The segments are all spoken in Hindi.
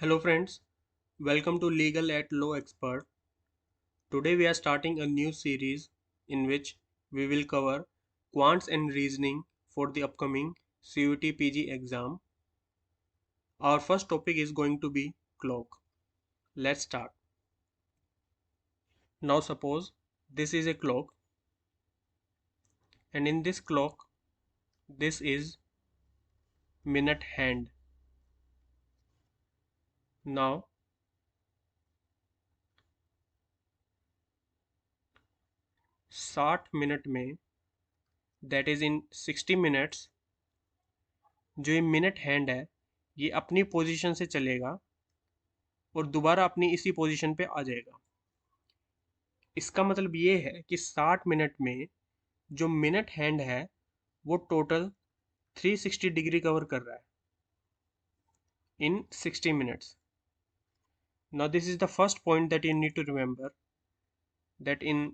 Hello friends, welcome to Legal at Law Expert. Today we are starting a new series in which we will cover quants and reasoning for the upcoming CUT PG exam. Our first topic is going to be clock. Let's start. Now suppose this is a clock and in this clock this is minute hand. Now 60 minute में that is in 60 minutes जो ये मिनट हैंड है ये अपनी पोजीशन से चलेगा और दोबारा अपनी इसी पोजीशन पे आ जाएगा। इसका मतलब ये है कि 60 मिनट में जो मिनट हैंड है वो टोटल 360 डिग्री कवर कर रहा है in 60 minutes. Now this is the first point that you need to remember that in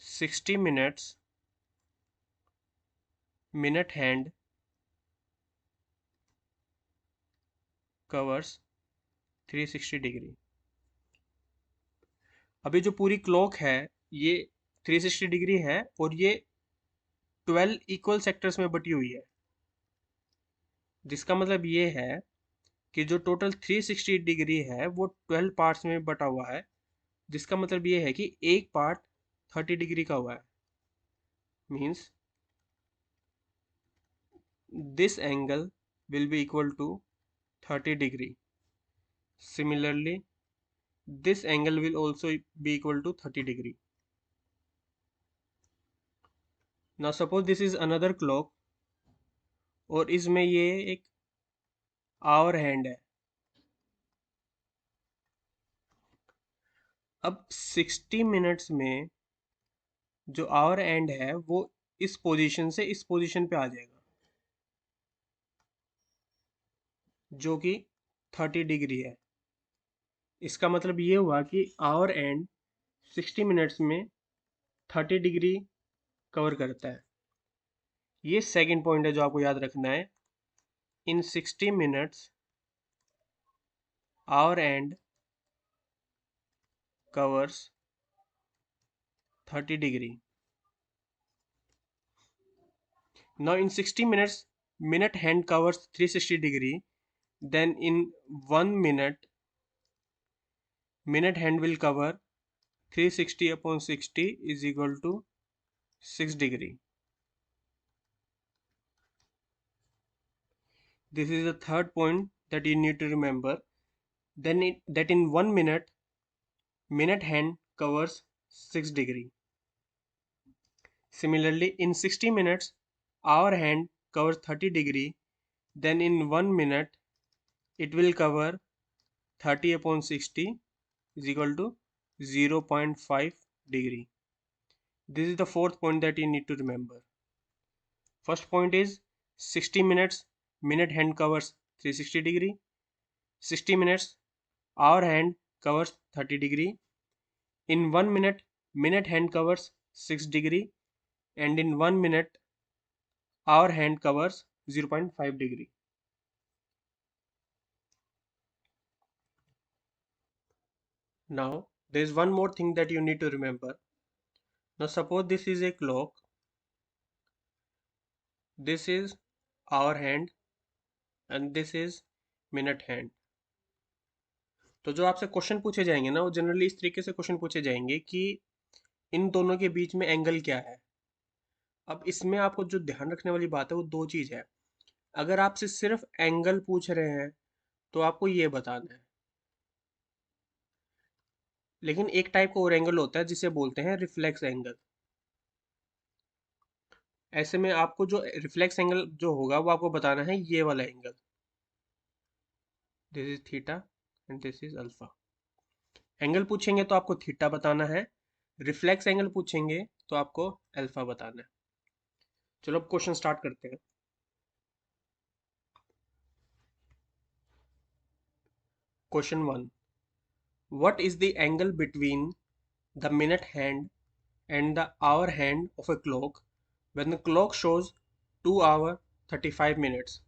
60 minutes minute hand covers 360 degree. अभी जो पूरी क्लॉक है ये 360 डिग्री है और ये 12 इक्वल सेक्टर्स में बटी हुई है, जिसका मतलब ये है कि जो टोटल 360 डिग्री है वो 12 पार्ट्स में बटा हुआ है, जिसका मतलब ये है कि एक पार्ट 30 डिग्री का हुआ है। Means this angle will be equal to 30 degree. Similarly, this angle will also be equal to 30 degree. Now suppose this is another clock और इसमें ये एक आवर हैंड है। अब 60 मिनट्स में जो आवर हैंड है वो इस पोजीशन से इस पोजीशन पे आ जाएगा जो कि 30 डिग्री है। इसका मतलब ये हुआ कि आवर एंड 60 मिनट्स में 30 डिग्री कवर करता है। ये सेकंड पॉइंट है जो आपको याद रखना है। In 60 minutes our and covers 30 degree. Now in 60 minutes minute hand covers 360 degree, then in 1 minute minute hand will cover 360 upon 60 is equal to 6 degree. This is the third point that you need to remember. Then that in 1 minute minute hand covers 6 degree. Similarly in 60 minutes hour hand covers 30 degree, then in 1 minute it will cover 30 upon 60 is equal to 0.5 degree. This is the fourth point that you need to remember. First point is 60 minutes minute hand covers 360 degree, 60 minutes hour hand covers 30 degree, in 1 minute minute hand covers 6 degree, and in 1 minute hour hand covers 0.5 degree. Now there is one more thing that you need to remember. Now suppose this is a clock, this is hour hand and this is minute hand. तो जो आपसे क्वेश्चन पूछे जाएंगे ना वो जनरली इस तरीके से क्वेश्चन पूछे जाएंगे कि इन दोनों के बीच में एंगल क्या है। अब इसमें आपको जो ध्यान रखने वाली बात है वो दो चीज है। अगर आपसे सिर्फ एंगल पूछ रहे हैं तो आपको ये बताना है, लेकिन एक टाइप का और एंगल होता है जिसे बोलते हैं रिफ्लेक्स एंगल। ऐसे में आपको जो रिफ्लेक्स एंगल जो होगा वो आपको बताना है ये वाला angle, this is theta and this is alpha. Angle पूछेंगे तो आपको थीटा बताना है, रिफ्लेक्स एंगल पूछेंगे तो आपको अल्फा बताना है। चलो अब क्वेश्चन स्टार्ट करते हैं। Question 1, what is the angle between the minute hand and the hour hand of a clock when the clock shows 2 hour 35 minutes?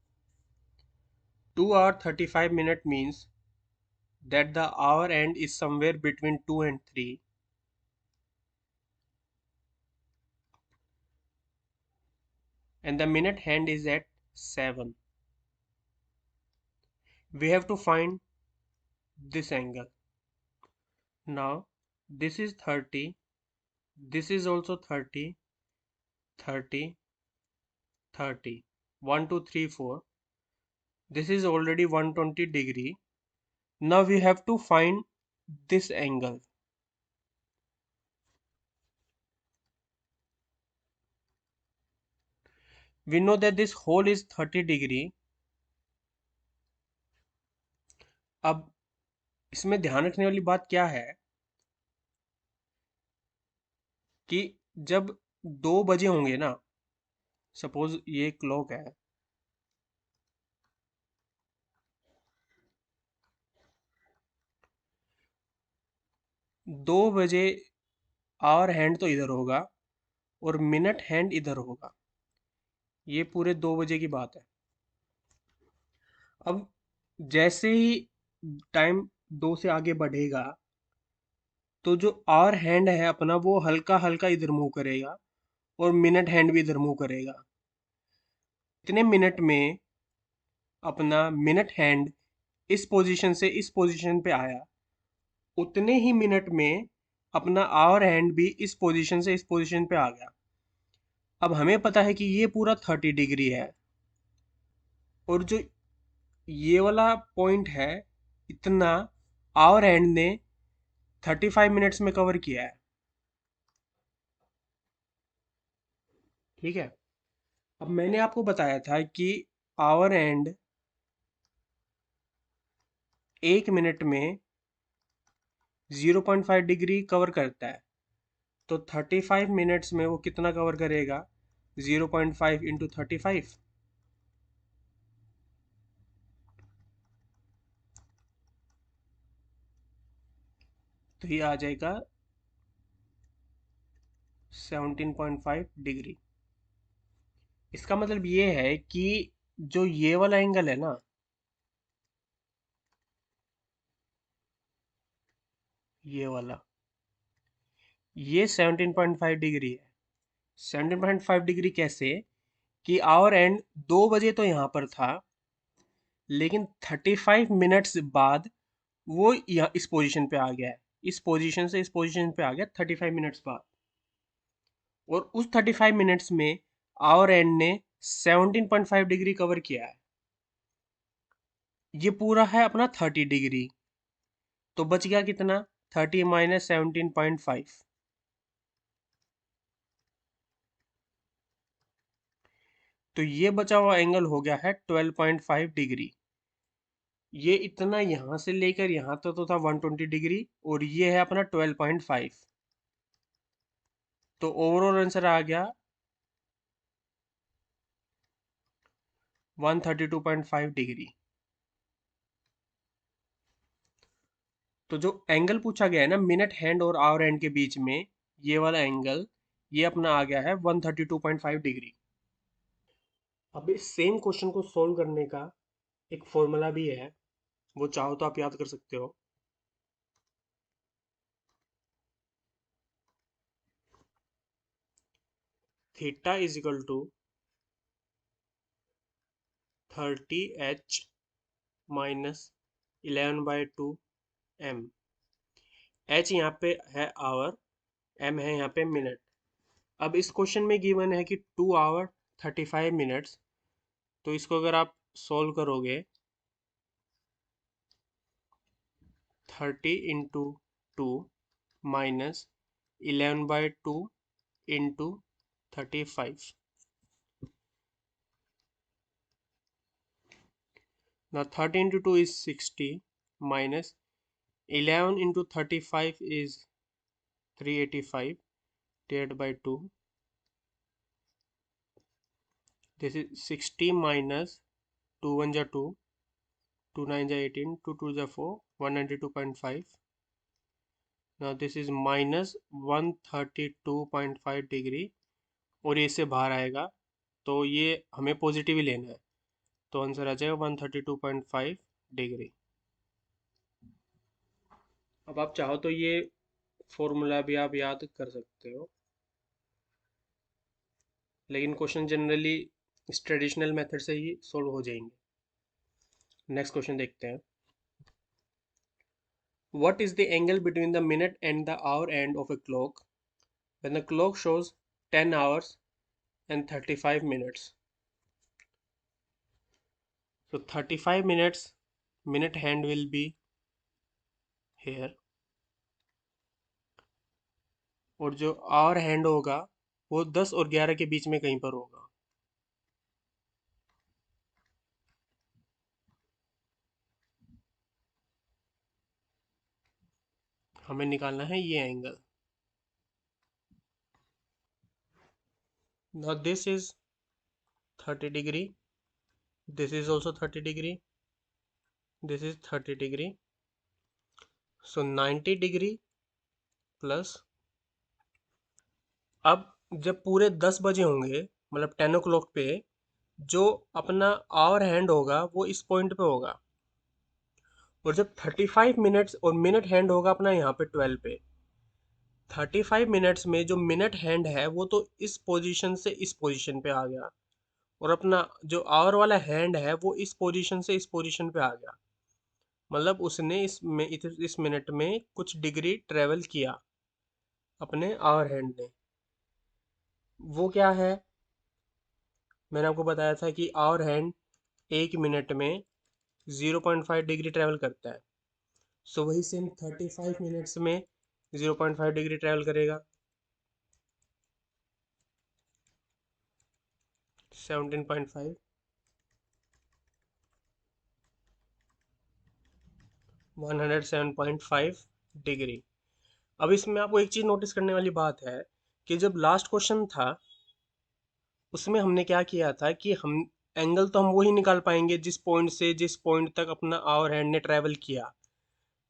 2 hour 35 minute means that the hour end is somewhere between 2 and 3, and the minute hand is at 7. We have to find this angle. Now this is 30, this is also 30, 30, 30, 1 2 3 4. This is already 120 degree. Now we have to find this angle. We know that this hole is 30 degree. अब इसमें ध्यान रखने वाली बात क्या है कि जब 2 बजे होंगे ना, सपोज ये क्लॉक है, 2 बजे आवर हैंड तो इधर होगा और मिनट हैंड इधर होगा। ये पूरे 2 बजे की बात है। अब जैसे ही टाइम 2 से आगे बढ़ेगा तो जो आवर हैंड है अपना वो हल्का हल्का इधर मूव करेगा और मिनट हैंड भी इधर मूव करेगा। इतने मिनट में अपना मिनट हैंड इस पोजीशन से इस पोजीशन पे आया, उतने ही मिनट में अपना आवर हैंड भी इस पोजीशन से इस पोजीशन पे आ गया। अब हमें पता है कि ये पूरा 30 डिग्री है और जो ये वाला पॉइंट है इतना आवर हैंड ने 35 मिनट्स में कवर किया है। ठीक है, अब मैंने आपको बताया था कि आवर हैंड 1 मिनट में 0.5 डिग्री कवर करता है, तो 35 मिनट्स में वो कितना कवर करेगा? 0.5 इंटू 35, तो ये आ जाएगा 17.5 डिग्री। इसका मतलब ये है कि जो ये वाला एंगल है ना, ये वाला, ये 17.5 डिग्री है। 17.5 डिग्री कैसे? कि आवर एंड 2 बजे तो यहाँ पर था, लेकिन 35 मिनट्स बाद वो यहाँ इस पोजीशन पे आ गया है। इस पोजीशन से इस पोजीशन पे आ गया 35 मिनट्स बाद, और उस 35 मिनट्स में आवर एंड ने 17.5 डिग्री कवर किया है। ये पूरा है अपना 30 डिग्री, तो बच गया कितना? 30 माइनस 17.5, तो ये बचा हुआ एंगल हो गया है 12.5 डिग्री। ये इतना यहाँ से लेकर यहाँ तक तो था 120 डिग्री, और ये है अपना 12.5, तो ओवरऑल आंसर आ गया 132.5 डिग्री। तो जो एंगल पूछा गया है ना मिनट हैंड और आवर हैंड के बीच में, ये वाला एंगल, ये अपना आ गया है 132.5 डिग्री। अब इस सेम क्वेश्चन को सोल्व करने का एक फॉर्मूला भी है, वो चाहो तो आप याद कर सकते हो। Theta is equal to 30h minus 11/2 m। h यहाँ पे है आवर, m है यहाँ पे मिनट। अब इस क्वेश्चन में गिवन है कि 2 आवर 35 मिनट्स, तो इसको अगर आप सोल्व करोगे 30 into 2 minus 11/2 into 35। Now 30 into 2 is 60 minus 11 into 35 is 385 divided by 2. This is 60 minus 2 1 ja 2, 2 9 ja 18, 2 2 ja 4, 192.5. Now this is minus 132.5 degree, और ये इससे बाहर आएगा तो ये हमें पॉजिटिव ही लेना है, तो आंसर आ जाएगा 132.5 डिग्री। अब आप चाहो तो ये फॉर्मूला भी आप याद कर सकते हो, लेकिन क्वेश्चन जनरली इस ट्रेडिशनल मेथड से ही सॉल्व हो जाएंगे। नेक्स्ट क्वेश्चन देखते हैं। What is the angle between the minute and the our end of a clock when the clock shows 10 hours and 35 minutes? So 35 minutes minute hand will be here, और जो आवर हैंड होगा वो 10 और 11 के बीच में कहीं पर होगा। हमें निकालना है ये angle. Now this is 30 degree, this is also 30 degree, this is 30 degree, so 90 degree plus. अब जब पूरे 10 बजे होंगे, मतलब 10 o'clock पे, जो अपना आवर हैंड होगा वो इस पॉइंट पे होगा, और जब 35 मिनट्स और मिनट हैंड होगा अपना यहाँ पे 12 पे। 35 मिनट्स में जो मिनट हैंड है वो तो इस पोजीशन से इस पोजीशन पे आ गया, और अपना जो आवर वाला हैंड है वो इस पोजीशन से इस पोजीशन पे आ गया। मतलब उसने इस मिनट में कुछ डिग्री ट्रेवल किया अपने आवर हैंड ने। वो क्या है, मैंने आपको बताया था कि आवर हैंड 1 मिनट में 0.5 डिग्री ट्रेवल करता है। सो वही सेम 35 मिनट्स में 0.5 डिग्री ट्रेवल करेगा। 17.5, 107.5 डिग्री। अब इसमें आपको एक चीज़ नोटिस करने वाली बात है कि जब लास्ट क्वेश्चन था उसमें हमने क्या किया था कि हम एंगल तो हम वही निकाल पाएंगे जिस पॉइंट से जिस पॉइंट तक अपना आवर हैंड ने ट्रैवल किया।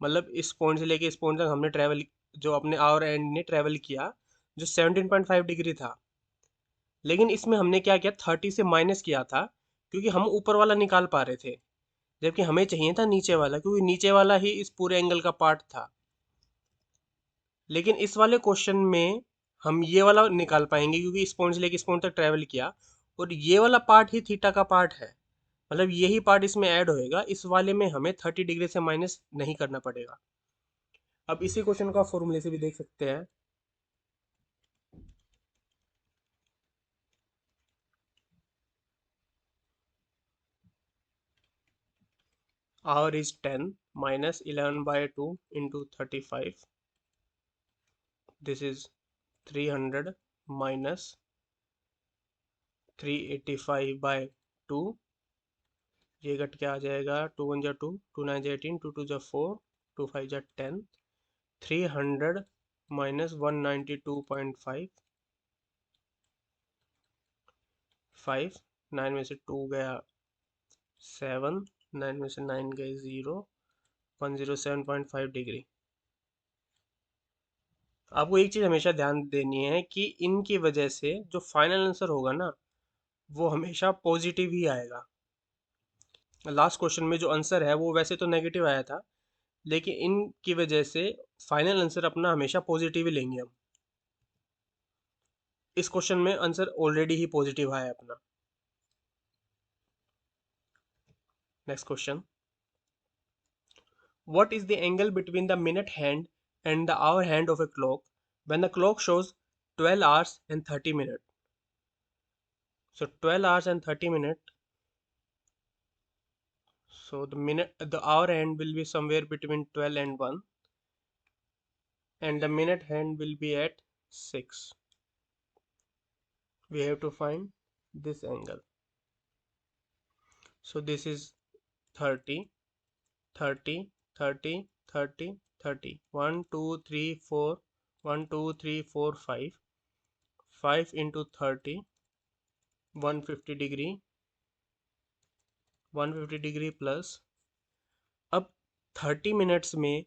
मतलब इस पॉइंट से लेके इस पॉइंट तक हमने ट्रैवल, जो अपने आवर हैंड ने ट्रैवल किया, जो 17.5 डिग्री था। लेकिन इसमें हमने क्या किया, 30 से माइनस किया था, क्योंकि हम ऊपर वाला निकाल पा रहे थे, जबकि हमें चाहिए था नीचे वाला, क्योंकि नीचे वाला ही इस पूरे एंगल का पार्ट था। लेकिन इस वाले क्वेश्चन में हम ये वाला निकाल पाएंगे, क्योंकि इस पॉइंट से लेके इस पॉइंट तक ट्रैवल किया, और ये वाला पार्ट ही थीटा का पार्ट है। मतलब यही पार्ट इसमें ऐड होएगा, इस वाले में हमें 30 डिग्री से माइनस नहीं करना पड़ेगा। अब इसी क्वेश्चन को आप फॉर्मूले से भी देख सकते हैं। Our is 10 minus 11/2 into 35, this is 300 minus 385/2, ये कट के आ जाएगा 2 1 जा 2, 2 9 जा 18, 2 2 जा 4, 2 5 जा 10, 300 minus 192.5, 5, 9 में से 2 गया 7, 9 में से 9 गए 0, 107.5 डिग्री। आपको एक चीज़ हमेशा ध्यान देनी है कि इनकी वजह से जो फाइनल आंसर होगा ना वो हमेशा पॉजिटिव ही आएगा। लास्ट क्वेश्चन में जो आंसर है वो वैसे तो नेगेटिव आया था, लेकिन इनकी वजह से फाइनल आंसर अपना हमेशा पॉजिटिव ही लेंगे हम। इस क्वेश्चन में आंसर ऑलरेडी ही पॉजिटिव आया अपना। Next question, what is the angle between the minute hand and the hour hand of a clock when the clock shows 12 hours and 30 minutes? So 12 hours and 30 minutes. So the hour hand will be somewhere between 12 and 1, and the minute hand will be at 6. We have to find this angle. So this is 30, 30, 30, 30, 30. 1, 2, 3, 4, 1, 2, 3, 4, 5. 5 into 30, 150 degree, 150 degree plus. अब 30 मिनट्स में,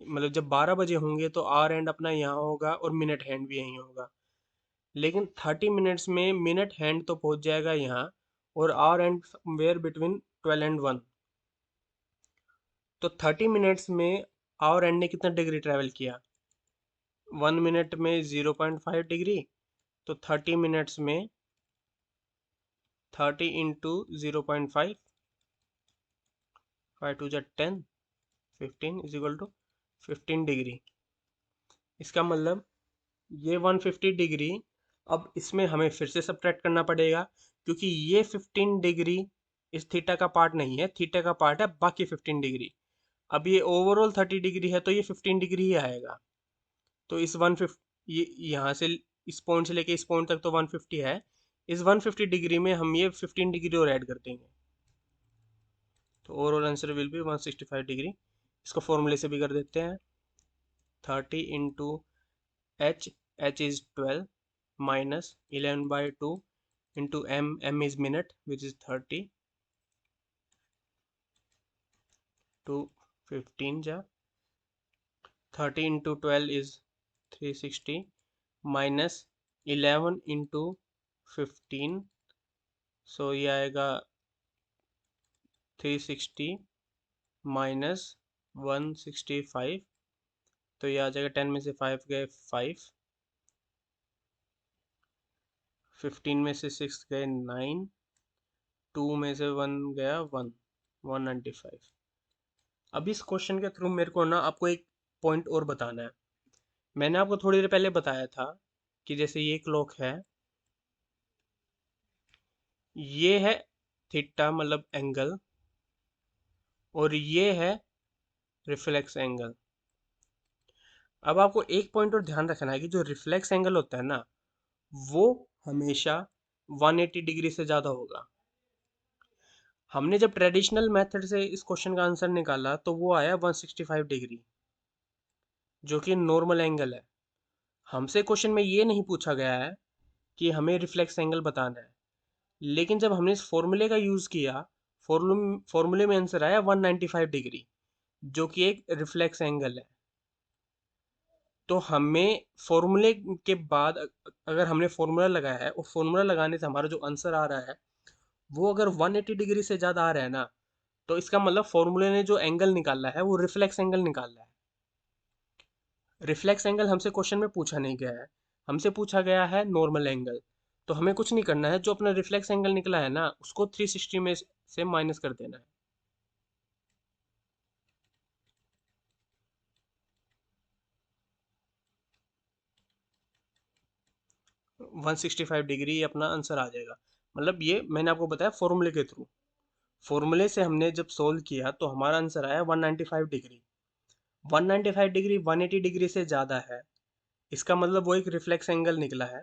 मतलब जब 12 बजे होंगे तो आवर हैंड अपना यहाँ होगा और मिनट हैंड भी यहीं होगा, लेकिन 30 मिनट्स में मिनट हैंड तो पहुंच जाएगा यहाँ, और hour hand where between 12 and 1। तो 30 मिनट्स में आवर एंड ने कितना डिग्री ट्रैवल किया, 1 मिनट में 0.5 डिग्री, तो 30 मिनट्स में 30 इंटू 0.5, 5 टू जा 10, 15 इज इक्वल टू 15 डिग्री। इसका मतलब ये 150 डिग्री, अब इसमें हमें फिर से सब्ट्रैक्ट करना पड़ेगा, क्योंकि ये 15 डिग्री इस थीटा का पार्ट नहीं है, थीटा का पार्ट है बाकी 15 डिग्री। अब ये ओवरऑल 30 डिग्री है, तो ये 15 डिग्री ही आएगा। तो इस 150, ये यहाँ से इस पॉइंट से लेके इस पॉइंट तक तो 150 है, इस 150 डिग्री में हम ये 15 डिग्री और ऐड कर देंगे, तो overall answer will be 165 degree. इसको फॉर्मूले से भी कर देते हैं, 30 into h, h is 12 minus 11/2 into m is minute, which is 30 to 15 ja, 30 into 12 is 360 minus 11 into 15, so ये आएगा 360 minus 165, तो ये आ जाएगा 10 में से 5 गए 5, 15 में से 6 गए 9, 2 में से 1 गया 1, 195। अब इस क्वेश्चन के थ्रू मेरे को ना आपको एक पॉइंट और बताना है। मैंने आपको थोड़ी देर पहले बताया था कि जैसे ये क्लॉक है, ये है थीटा मतलब एंगल, और ये है रिफ्लेक्स एंगल। अब आपको एक पॉइंट और ध्यान रखना है कि जो रिफ्लेक्स एंगल होता है ना, वो हमेशा 180 डिग्री से ज़्यादा होगा। हमने जब ट्रेडिशनल मेथड से इस क्वेश्चन का आंसर निकाला तो वो आया 165 डिग्री, जो कि नॉर्मल एंगल है। हमसे क्वेश्चन में ये नहीं पूछा गया है कि हमें रिफ्लेक्स एंगल बताना है, लेकिन जब हमने इस फॉर्मूले का यूज़ किया, फॉर्मूले में आंसर आया 195 डिग्री, जो कि एक रिफ्लेक्स एंगल है। तो हमें फॉर्मूले के बाद अगर हमने फॉर्मूला लगाया है और फॉर्मूला लगाने से हमारा जो आंसर आ रहा है वो अगर 180 डिग्री से ज़्यादा आ रहा है ना, तो इसका मतलब फॉर्मूले ने जो एंगल निकाला है वो रिफ्लेक्स एंगल निकाला है। रिफ्लेक्स एंगल हमसे क्वेश्चन में पूछा नहीं गया है, हमसे पूछा गया है नॉर्मल एंगल। तो हमें कुछ नहीं करना है, जो अपना रिफ्लेक्स एंगल निकला है ना उसको 360 में से माइनस कर देना है। 165 डिग्री अपना आंसर आ जाएगा। मतलब ये मैंने आपको बताया फॉर्मूले के थ्रू, फॉर्मूले से हमने जब सोल्व किया तो हमारा आंसर आया 195 डिग्री। 195 डिग्री 180 डिग्री से ज़्यादा है, इसका मतलब वो एक रिफ्लेक्स एंगल निकला है।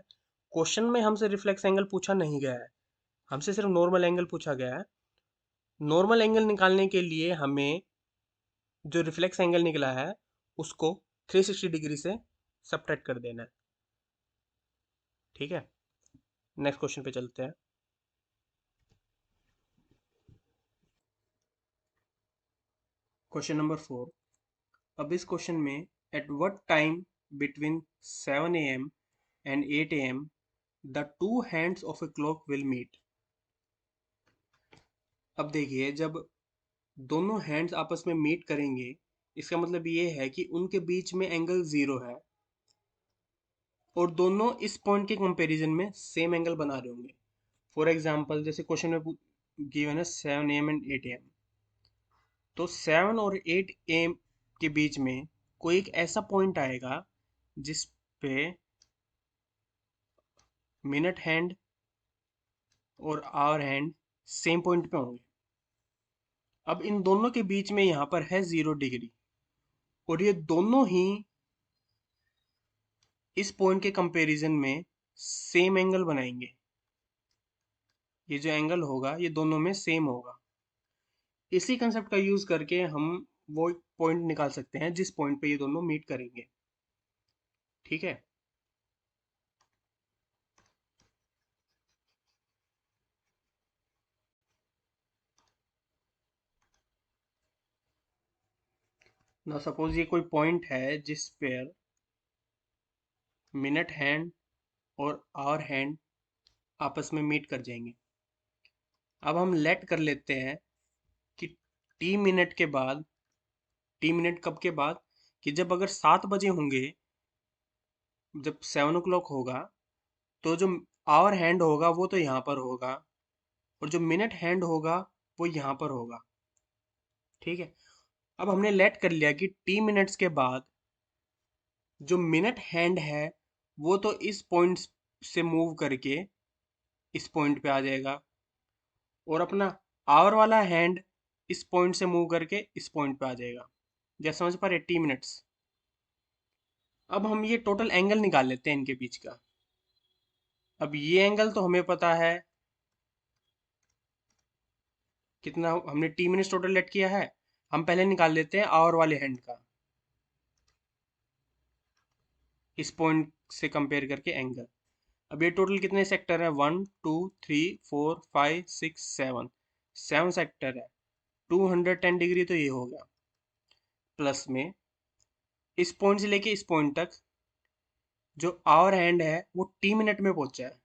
क्वेश्चन में हमसे रिफ्लेक्स एंगल पूछा नहीं गया है, हमसे सिर्फ नॉर्मल एंगल पूछा गया है। नॉर्मल एंगल निकालने के लिए हमें जो रिफ्लेक्स एंगल निकला है उसको 360 डिग्री से सब्ट्रैक्ट कर देना है। ठीक है, नेक्स्ट क्वेश्चन पे चलते हैं। Question number 4। अब इस क्वेश्चन में at what time between 7 AM and 8 AM the two hands of a clock will meet। अब देखिए, जब दोनों हैंड्स आपस में मीट करेंगे, इसका मतलब ये है कि उनके बीच में एंगल 0 है और दोनों इस पॉइंट के कंपैरिजन में सेम एंगल बना रहे होंगे। फॉर एग्जांपल जैसे क्वेश्चन में गिवन है 7 AM एंड 8 AM, तो 7 और 8 AM के बीच में कोई एक ऐसा पॉइंट आएगा जिस पे मिनट हैंड और आवर हैंड सेम पॉइंट पे होंगे। अब इन दोनों के बीच में यहाँ पर है 0 डिग्री, और ये दोनों ही इस पॉइंट के कंपैरिजन में सेम एंगल बनाएंगे। ये जो एंगल होगा ये दोनों में सेम होगा। इसी कंसेप्ट का यूज करके हम वो पॉइंट निकाल सकते हैं जिस पॉइंट पे ये दोनों मीट करेंगे। ठीक है, ना सपोज ये कोई पॉइंट है जिस पर मिनट हैंड और आवर हैंड आपस में मीट कर जाएंगे। अब हम लेट कर लेते हैं कि टी मिनट के बाद, टी मिनट कब के बाद, कि जब अगर 7 बजे होंगे, जब 7 o'clock होगा, तो जो आवर हैंड होगा वो तो यहाँ पर होगा, और जो मिनट हैंड होगा वो यहाँ पर होगा। ठीक है, अब हमने लेट कर लिया कि टी मिनट्स के बाद जो मिनट हैंड है वो तो इस पॉइंट से मूव करके इस पॉइंट पे आ जाएगा, और अपना आवर वाला हैंड इस पॉइंट से मूव करके इस पॉइंट पे आ जाएगा। जैसे समझ पा रहे, टी मिनट्स। अब हम ये टोटल एंगल निकाल लेते हैं इनके बीच का। अब ये एंगल तो हमें पता है कितना, हमने टी मिनट्स टोटल लेट किया है। हम पहले निकाल लेते हैं आवर वाले हैंड का, इस पॉइंट से कंपेयर करके एंगल। अब ये टोटल कितने सेक्टर है, 1 2 3 4 5 6 7, 7 सेक्टर है। 210 डिग्री तो ये हो गया। प्लस में इस पॉइंट से लेके इस पॉइंट तक जो आवर हैंड है वो टी मिनट में पहुंचा है।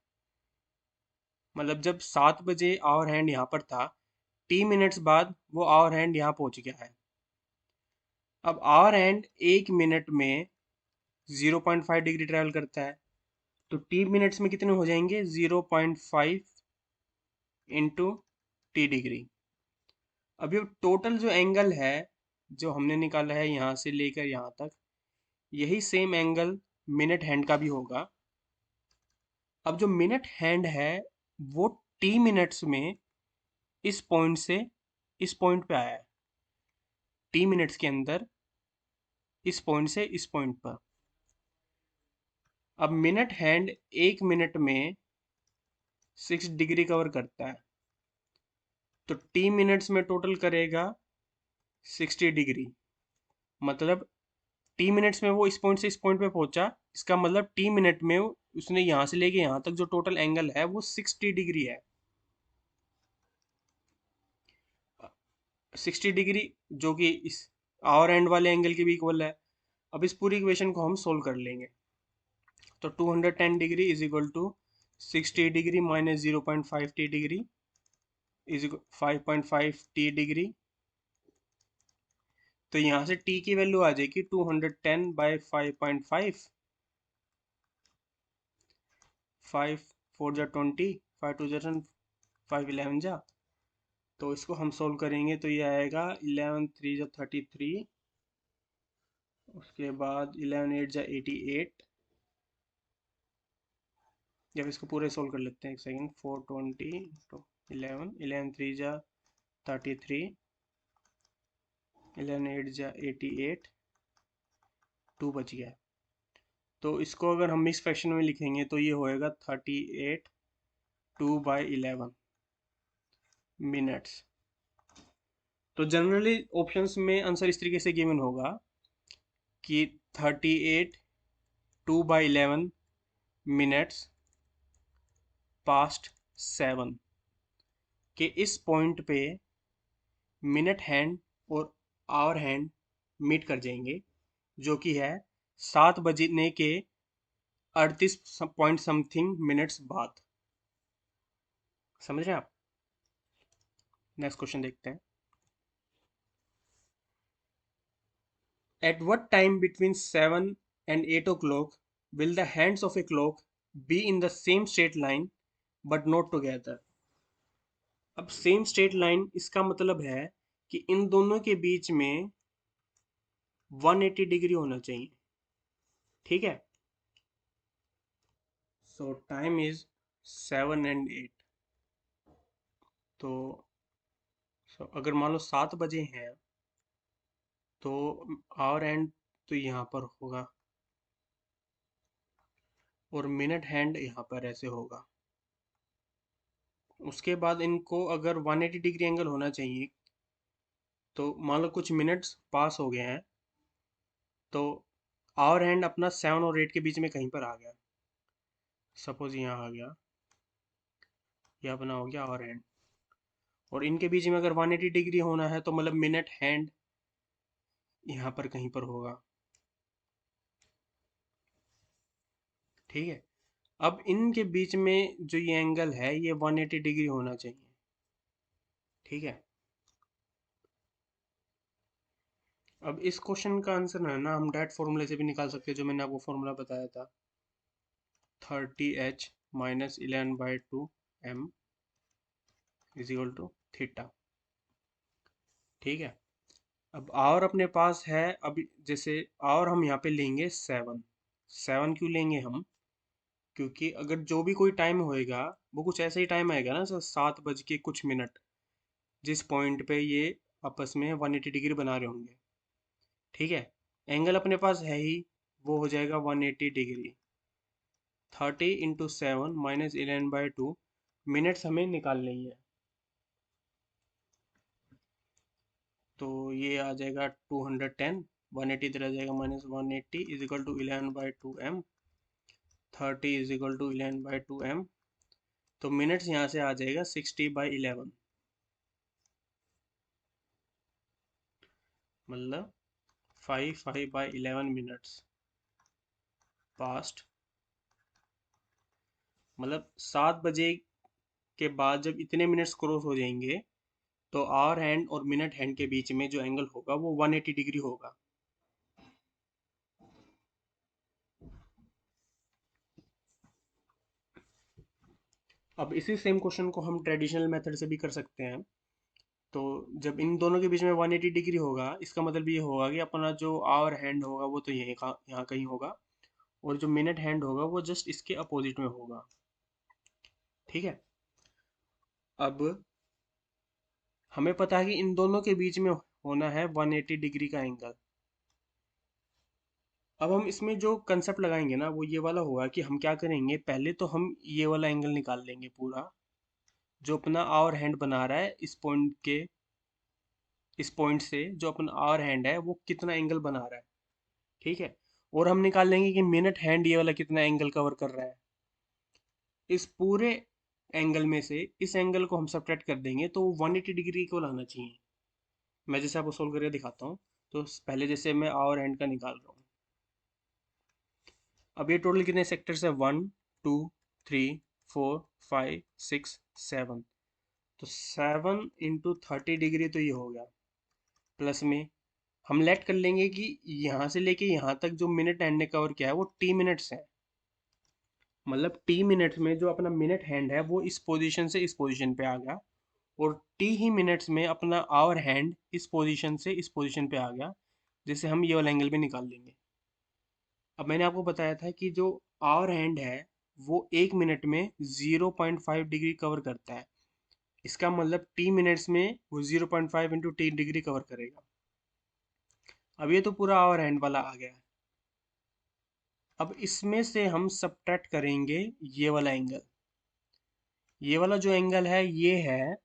मतलब जब 7 बजे आवर हैंड यहाँ पर था, टी मिनट्स बाद वो आवर हैंड यहाँ पहुंच गया है। अब आवर हैंड 1 मिनट में 0.5 डिग्री ट्रेवल करता है, तो टी मिनट्स में कितने हो जाएंगे, 0.5 इंटू टी डिग्री। अब ये टोटल जो एंगल है जो हमने निकाला है यहाँ से लेकर यहाँ तक, यही सेम एंगल मिनट हैंड का भी होगा। अब जो मिनट हैंड है वो टी मिनट्स में इस पॉइंट से इस पॉइंट पे आया है, टी मिनट्स के अंदर इस पॉइंट से इस पॉइंट पर। अब मिनट हैंड 1 मिनट में 6 डिग्री कवर करता है, तो टी मिनट्स में टोटल करेगा 60 डिग्री। मतलब टी मिनट्स में वो इस पॉइंट से इस पॉइंट पे पहुंचा, इसका मतलब टी मिनट में उसने यहाँ से लेके यहाँ तक जो टोटल एंगल है वो 60 डिग्री है। 60 डिग्री जो कि इस आवर एंड वाले एंगल के भी इक्वल है। अब इस पूरी इक्वेशन को हम सोल्व कर लेंगे। तो 210 degree is equal to 60 degree minus 0.5 T degree is 5.5 T degree. तो यहाँ से t की वैल्यू आ जाएगी 210/5.5। 5 4 जा 20, 5 2 जा 5 11 जा। तो इसको हम सोल्व करेंगे तो ये आएगा 11 3 जा 33, उसके बाद 11 8 जा 88। जब इसको पूरे सोल्व कर लेते हैं, एक सेकेंड, 420 तो 11 3 जा 33, 11 8 जा 88, 2 बच गया। तो इसको अगर हम मिक्स फ्रैक्शन में लिखेंगे तो ये होएगा 38 2/11 मिनट्स। तो जनरली ऑप्शंस में आंसर इस तरीके से गिवन होगा कि 38 2/11 मिनट्स पास्ट 7 के इस पॉइंट पे मिनट हैंड और आवर हैंड मीट कर जाएंगे, जो कि है 7 बजने के 38 पॉइंट समथिंग मिनट्स बाद। समझ रहे हैं आप? नेक्स्ट क्वेश्चन देखते हैं। At what time between 7 and 8 o'clock will the hands of a clock be in the same straight line but not together? अब सेम स्ट्रेट लाइन इसका मतलब है कि इन दोनों के बीच में 180 डिग्री होना चाहिए। ठीक है, सो टाइम इज 7 and 8। तो अगर मान लो 7 बजे हैं तो आवर एंड तो यहाँ पर होगा और मिनट हैंड यहाँ पर ऐसे होगा। उसके बाद इनको अगर 180 डिग्री एंगल होना चाहिए, तो मान लो कुछ मिनट्स पास हो गए हैं, तो आवर हैंड अपना 7 और 8 के बीच में कहीं पर आ गया। सपोज यहाँ आ गया, यह अपना हो गया आवर हैंड, और इनके बीच में अगर 180 डिग्री होना है तो मतलब मिनट हैंड यहाँ पर कहीं पर होगा। ठीक है, अब इनके बीच में जो ये एंगल है ये 180 डिग्री होना चाहिए। ठीक है, अब इस क्वेश्चन का आंसर है ना हम डायरेक्ट फॉर्मूले से भी निकाल सकते हैं, जो मैंने आपको फॉर्मूला बताया था, 30h minus 11/2m is equal to theta. ठीक है। अब और अपने पास है, अभी जैसे और हम यहाँ पे लेंगे 7। 7 क्यों लेंगे हम? क्योंकि अगर जो भी कोई टाइम होएगा वो कुछ ऐसा ही टाइम आएगा ना सर, 7 बज के कुछ मिनट, जिस पॉइंट पे ये आपस में 180 डिग्री बना रहे होंगे। ठीक है। एंगल अपने पास है ही, वो हो जाएगा 180 डिग्री। 30 × 7 माइनस 11/2 मिनट्स हमें निकालनी है। तो ये आ जाएगा 210। 180 इधर आ जाएगा minus 180 is equal to 11/2m। 30 is equal to 11/2m। तो मिनट्स यहाँ से आ जाएगा 60/11, मतलब 5/11 मिनट्स पास्ट। मतलब 7 बजे के बाद जब इतने मिनट्स क्रॉस हो जाएंगे तो आवर हैंड और मिनट हैंड के बीच में जो एंगल होगा वो 180 डिग्री होगा। अब इसी सेम क्वेश्चन को हम ट्रेडिशनल मेथड से भी कर सकते हैं। तो जब इन दोनों के बीच में 180 डिग्री होगा, इसका मतलब ये होगा कि अपना जो आवर हैंड होगा वो तो यहीं का यहाँ कहीं होगा, और जो मिनट हैंड होगा वो जस्ट इसके अपोजिट में होगा। ठीक है। अब हमें पता है कि इन दोनों के बीच में होना है 180 डिग्री का एंगल। अब हम इसमें जो कंसेप्ट लगाएंगे ना वो ये वाला होगा कि हम क्या करेंगे, पहले तो हम ये वाला एंगल निकाल लेंगे पूरा, जो अपना आवर हैंड बना रहा है इस पॉइंट से जो अपना आवर हैंड है वो कितना एंगल बना रहा है। ठीक है। और हम निकाल लेंगे कि मिनट हैंड ये वाला कितना एंगल कवर कर रहा है। इस पूरे एंगल में से इस एंगल को हम सब्ट्रैक्ट कर देंगे तो वो 180 डिग्री को लाना चाहिए। मैं जैसे आपको सोल्व करके दिखाता हूँ। तो पहले जैसे मैं आवर हैंड का निकाल रहा हूँ। अब ये टोटल कितने सेक्टर्स है, 1 2 3 4 5 6 7। तो 7 × 30 डिग्री तो ये हो गया। प्लस में हम लेट कर लेंगे कि यहाँ से लेके यहाँ तक जो मिनट हैंड ने कवर किया है वो टी मिनट्स है। मतलब टी मिनट्स में जो अपना मिनट हैंड है वो इस पोजीशन से इस पोजीशन पे आ गया, और टी ही मिनट्स में अपना आवर हैंड इस पोजीशन से इस पोजीशन पे आ गया, जिससे हम ये वाला एंगल भी निकाल लेंगे। अब मैंने आपको बताया था कि जो आवर हैंड है वो 1 मिनट में 0.5 डिग्री कवर करता है। इसका मतलब टी मिनट्स में वो 0.5 इंटू टी डिग्री कवर करेगा। अब ये तो पूरा आवर हैंड वाला आ गया है। अब इसमें से हम सबट्रैक्ट करेंगे ये वाला एंगल। ये वाला जो एंगल है ये है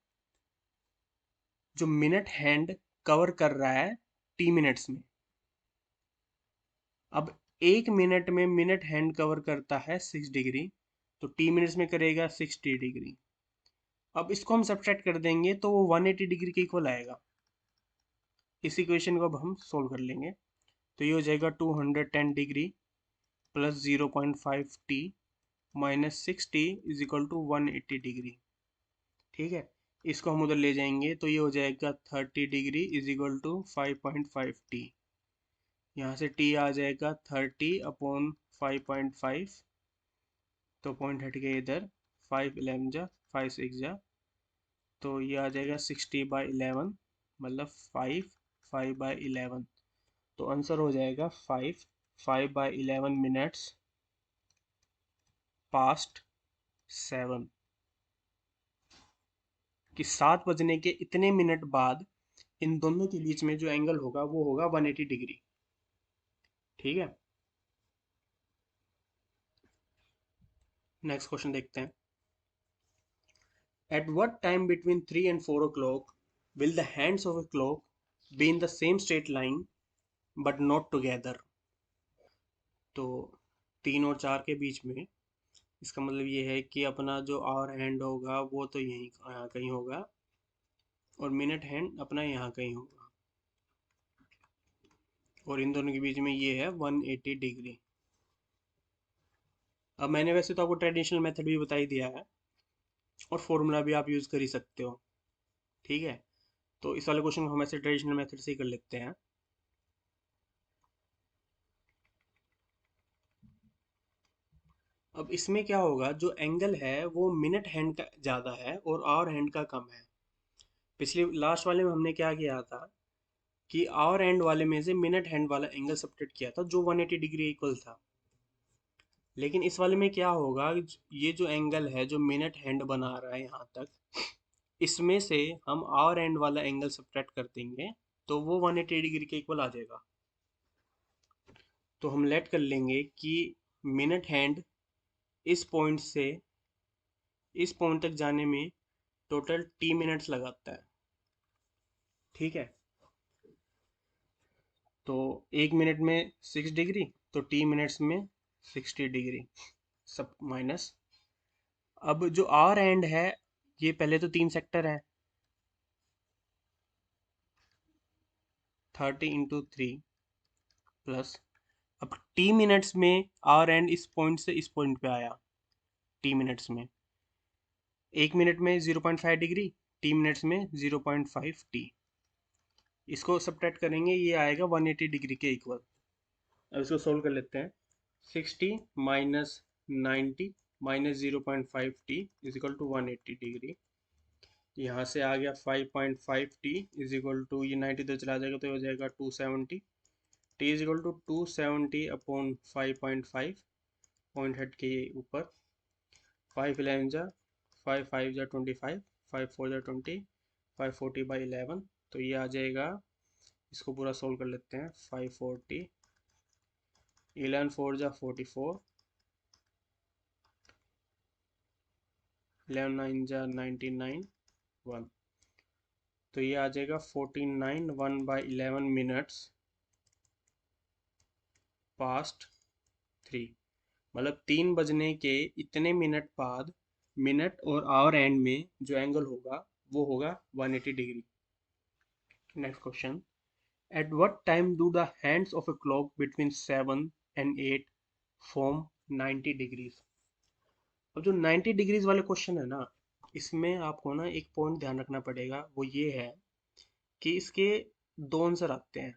जो मिनट हैंड कवर कर रहा है टी मिनट्स में। अब 1 मिनट में मिनट हैंड कवर करता है 6 डिग्री, तो टी मिनट्स में करेगा 60 डिग्री। अब इसको हम सब्ट्रैक्ट कर देंगे तो वो 180 डिग्री के इक्वल आएगा। इस इक्वेशन को अब हम सोल्व कर लेंगे। तो ये हो जाएगा 210 degree plus 0.5 T minus 6 T is equal to 180 degree. ठीक है। इसको हम उधर ले जाएंगे तो ये हो जाएगा 30 degree is equal to 5.5 T. यहाँ से टी आ जाएगा 30/5.5। तो पॉइंट हट गया इधर, 5 11 जा 5 6 जा, तो ये आ जाएगा 60/11, मतलब 5 5/11। तो आंसर हो जाएगा 5 5/11 मिनट्स पास्ट 7, कि 7 बजने के इतने मिनट बाद इन दोनों के बीच में जो एंगल होगा वो होगा 180 डिग्री। ठीक है। नेक्स्ट क्वेश्चन देखते हैं। At what time between 3 and 4 o'clock will the hands of a clock be in the same straight line but not together? तो 3 और 4 के बीच में, इसका मतलब ये है कि अपना जो आवर हैंड होगा वो तो यहीं यहाँ कहीं होगा, और मिनट हैंड अपना यहाँ कहीं होगा, और इन दोनों के बीच में ये है 180 डिग्री। अब मैंने वैसे तो आपको ट्रेडिशनल मेथड भी बता ही दिया है, और फॉर्मूला भी आप यूज़ कर ही सकते हो। ठीक है। तो इस वाले क्वेश्चन को हम ऐसे ट्रेडिशनल मेथड से ही कर लेते हैं। अब इसमें क्या होगा, जो एंगल है वो मिनट हैंड का ज़्यादा है और आवर हैंड का कम है। पिछले लास्ट वाले में हमने क्या किया था कि आवर हैंड वाले में से मिनट हैंड वाला एंगल सब्ट्रैक्ट किया था जो 180 डिग्री इक्वल था। लेकिन इस वाले में क्या होगा, ये जो एंगल है जो मिनट हैंड बना रहा है यहाँ तक, इसमें से हम आवर हैंड वाला एंगल सब्ट्रैक्ट कर देंगे तो वो 180 डिग्री के इक्वल आ जाएगा। तो हम लेट कर लेंगे कि मिनट हैंड इस पॉइंट से इस पॉइंट तक जाने में टोटल टी मिनट्स लगाता है। ठीक है, तो 1 मिनट में 6 डिग्री, तो टी मिनट्स में 60 डिग्री सब माइनस। अब जो आर एंड है, ये पहले तो 3 सेक्टर है, 30 × 3 प्लस, अब टी मिनट्स में आर एंड इस पॉइंट से इस पॉइंट पे आया। टी मिनट्स में 1 मिनट में 0.5 डिग्री, टी मिनट्स में 0.5 टी। इसको सब्ट्रैक्ट करेंगे, ये आएगा 180 डिग्री के इक्वल। अब इसको सोल्व कर लेते हैं। 60 minus 90 minus 0.5 t is equal to 180 degree. यहाँ से आ गया 5.5 टी इज इक्वल टू, ये 90 तो चला जाएगा तो हो जाएगा 270। T is equal to 270 upon 5.5, point हट के ऊपर 5 11 जा 5 5 जा 25, 5 4 जा 20, 540/11। तो ये आ जाएगा, इसको पूरा सोल्व कर लेते हैं। 540, 11 4 जा 44, 11 9 जा 99, 1। तो ये आ जाएगा 49 1/11 मिनट्स पास्ट 3। मतलब 3 बजने के इतने मिनट बाद मिनट और आवर एंड में जो एंगल होगा वो होगा 180 degree. Next question, at what time do the hands of a clock between 7 and 8 form 90 degrees. अब जो 90 डिग्रीज वाले क्वेश्चन है ना, इसमें आपको ना एक पॉइंट ध्यान रखना पड़ेगा, वो ये है कि इसके दो आंसर आते हैं।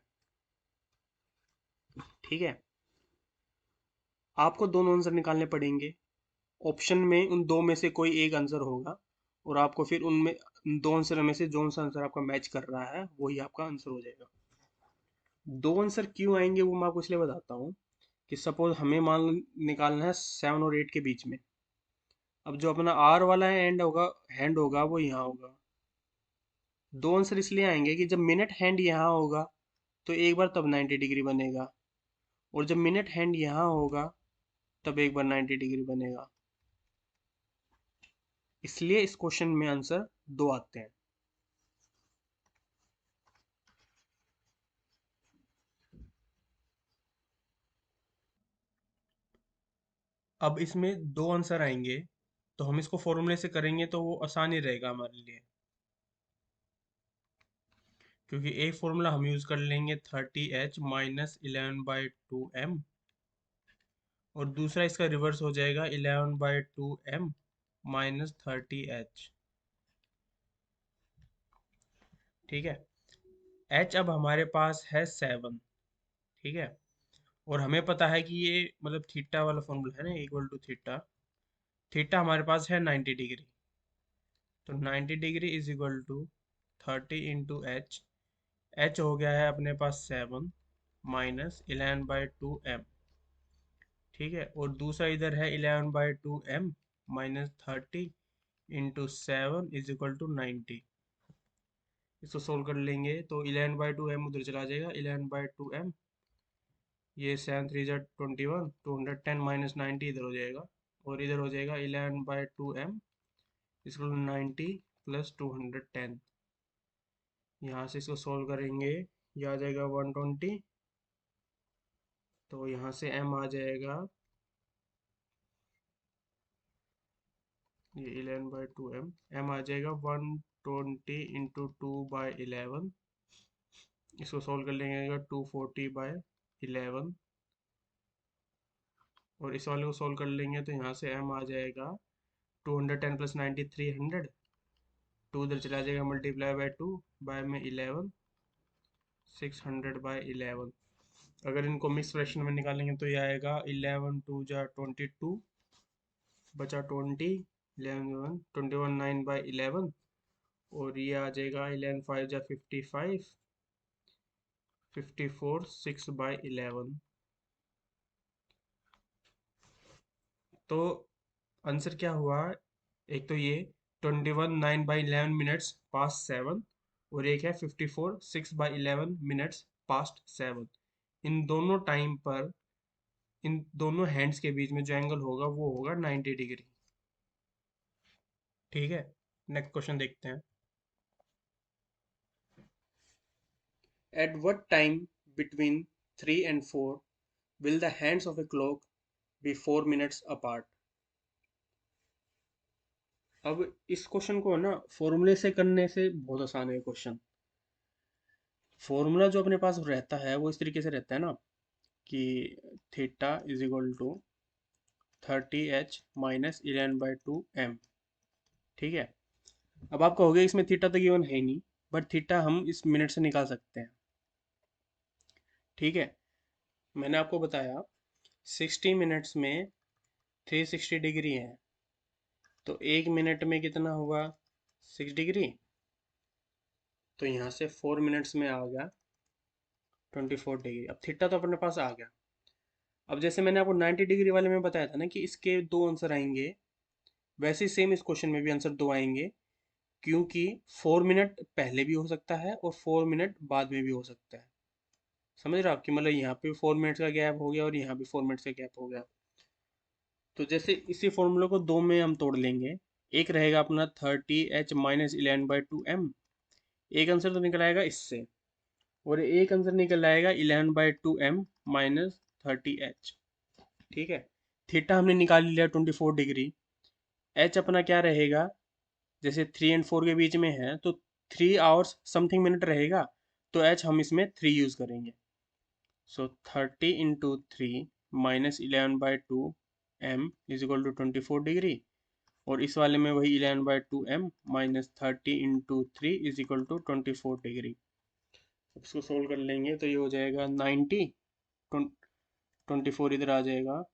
ठीक है, आपको दोनों आंसर निकालने पड़ेंगे। ऑप्शन में उन दो में से कोई एक आंसर होगा और आपको फिर उनमें उन दो आंसर में से जो सा आंसर आपका मैच कर रहा है वही आपका आंसर हो जाएगा। दो आंसर क्यों आएंगे वो मैं आपको इसलिए बताता हूँ कि सपोज हमें मान निकालना है 7 और 8 के बीच में। अब जो अपना आर वाला हैंड होगा वो यहाँ होगा। दो आंसर इसलिए आएंगे कि जब मिनट हैंड यहाँ होगा तो एक बार तब 90 डिग्री बनेगा, और जब मिनट हैंड यहाँ होगा तब एक बार 90 डिग्री बनेगा। इसलिए इस क्वेश्चन में आंसर दो आते हैं। अब इसमें दो आंसर आएंगे तो हम इसको फॉर्मूले से करेंगे तो वो आसान ही रहेगा हमारे लिए, क्योंकि एक फॉर्मूला हम यूज कर लेंगे 30H माइनस 11/2m, और दूसरा इसका रिवर्स हो जाएगा 11/2m माइनस 30H। ठीक है, H अब हमारे पास है 7। ठीक है, और हमें पता है कि ये मतलब थीटा वाला फॉर्मूला है ना, इक्वल टू थीटा। थीटा हमारे पास है 90 डिग्री, तो 90 degree is equal to 30 × H हो गया है अपने पास 7 माइनस 11/2m। ठीक है, और दूसरा इधर है 11/2m minus 30 × 7 is equal to 90। इसको सोल्व कर लेंगे तो 11/2m उधर चला जाएगा, 11/2m, ये 7 3 जा 21, 210 माइनस 90 इधर हो जाएगा, और इधर हो जाएगा 11/2m इसको 90 प्लस 210। यहाँ से इसको सोल्व करेंगे, ये आ जाएगा 120, तो यहाँ से m आ जाएगा, ये 11/2m, m आ जाएगा 120 × 2/11। इसको सोल्व कर लेंगे 240/11, और इस वाले को सोल्व कर लेंगे तो यहाँ से m आ जाएगा 210 प्लस 90 300, 2 उधर चला जाएगा, मल्टीप्लाई बाय 2 बाय में 11, 600/11। अगर इनको मिक्स फ्रैक्शन में निकालेंगे तो ये आएगा 11 2 जा 22, बचा 20, 11 21 9 बाई 11, और ये आ जाएगा 11 5 जा 55, 54 6 बाई 11। तो आंसर क्या हुआ? एक तो ये 21 9 बाई 11 मिनट्स पास्ट 7, और एक है 54 6 बाई 11 मिनट्स पास्ट 7। इन दोनों टाइम पर इन दोनों हैंड्स के बीच में जो एंगल होगा वो होगा 90 डिग्री। ठीक है, नेक्स्ट क्वेश्चन देखते हैं। At what time between 3 and 4 will the hands of a clock be 4 minutes apart? अब इस क्वेश्चन को ना फॉर्मूले से करने से बहुत आसान है क्वेश्चन। फॉर्मूला जो अपने पास रहता है वो इस तरीके से रहता है ना कि theta is equal to 30h minus 11/2m। ठीक है, अब आपका हो गया, इसमें थीटा तो गिवन है ही नहीं, बट थीटा हम इस मिनट से निकाल सकते हैं। ठीक है, मैंने आपको बताया 60 मिनट्स में 360 डिग्री है, तो एक मिनट में कितना हुआ 6 डिग्री, तो यहाँ से 4 मिनट्स में आ गया 24 डिग्री। अब थीटा तो अपने पास आ गया। अब जैसे मैंने आपको 90 डिग्री वाले में बताया था ना कि इसके दो आंसर आएंगे, वैसे ही सेम इस क्वेश्चन में भी आंसर दो आएंगे, क्योंकि 4 मिनट पहले भी हो सकता है और 4 मिनट बाद में भी हो सकता है। समझ रहे हो आप कि मतलब यहाँ पे 4 मिनट्स का गैप हो गया और यहाँ भी 4 मिनट्स का गैप हो गया। तो जैसे इसी फॉर्मूले को दो में हम तोड़ लेंगे, एक रहेगा अपना 30h माइनस 11/2m, एक आंसर तो निकल आएगा इससे, और एक आंसर निकल आएगा 11/2m माइनस 30h। ठीक है, थीटा हमने निकाल लिया 24 डिग्री। एच अपना क्या रहेगा, जैसे 3 and 4 के बीच में है तो 3 आवर्स समथिंग मिनट रहेगा, तो एच हम इसमें 3 यूज करेंगे। So 30 into 3 minus 11/2m is equal to 24 degree, और इस वाले में वही 11/2m minus 30 into 3 is equal to 24 degree. इसको सोल्व कर लेंगे तो ये हो जाएगा 90, 24 इधर आ जाएगा,